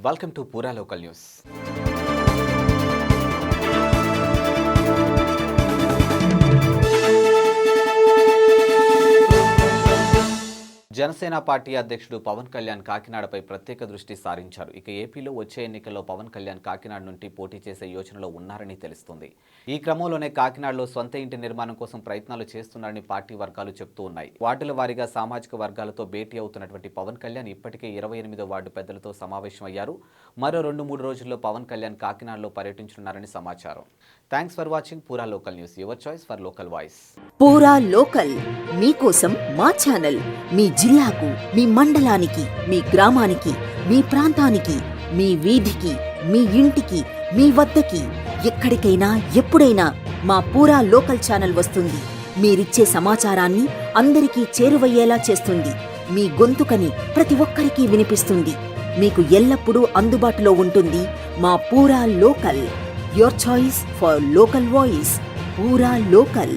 Welcome to పూరా local news. Janasena party అధ్యక్షుడు పవన్ కళ్యాణ్ కాకినాడపై ప్రత్యేక దృష్టి సారించారు. ఇక ఏపీలో వచ్చే ఎన్నికల్లో పవన్ కళ్యాణ్ కాకినాడ నుండి పోటీ చేసే యోచనలో ఉన్నారని తెలుస్తుంది. ఈ క్రమంలోనే కాకినాడలో సొంత ఇంటి నిర్మాణం కోసం ప్రయత్నాలు చేస్తున్నారని పార్టీ వర్గాలు చెబుతూ ఉన్నాయి. వార్డుల వారీగా సామాజిక వర్గాలతో భేటీ అవుతున్నటువంటి పవన్ కళ్యాణ్ ఇప్పటికే 28వ వార్డు పెద్దలతో సమావేశమయ్యారు. మరో 2-3 రోజుల్లో పవన్ కళ్యాణ్ కాకినాడలో పర్యటించనున్నారని సమాచారం. థ్యాంక్స్ ఫర్ వాచింగ్ పూరా local news, your choice for local voice. పూరా లోకల్ మీకోసం మా ఛానల్. మీ జిల్లాకు, మీ మండలానికి, మీ గ్రామానికి, మీ ప్రాంతానికి, మీ వీధికి, మీ ఇంటికి, మీ వద్దకి, ఎక్కడికైనా ఎప్పుడైనా మా పూరా లోకల్ ఛానల్ వస్తుంది. మీరిచ్చే సమాచారాన్ని అందరికీ చేరువయ్యేలా చేస్తుంది. మీ గొంతుకని ప్రతి ఒక్కరికి వినిపిస్తుంది. మీకు ఎల్లప్పుడూ అందుబాటులో ఉంటుంది మా పూరా local. Your choice for local voice. పూరా లోకల్.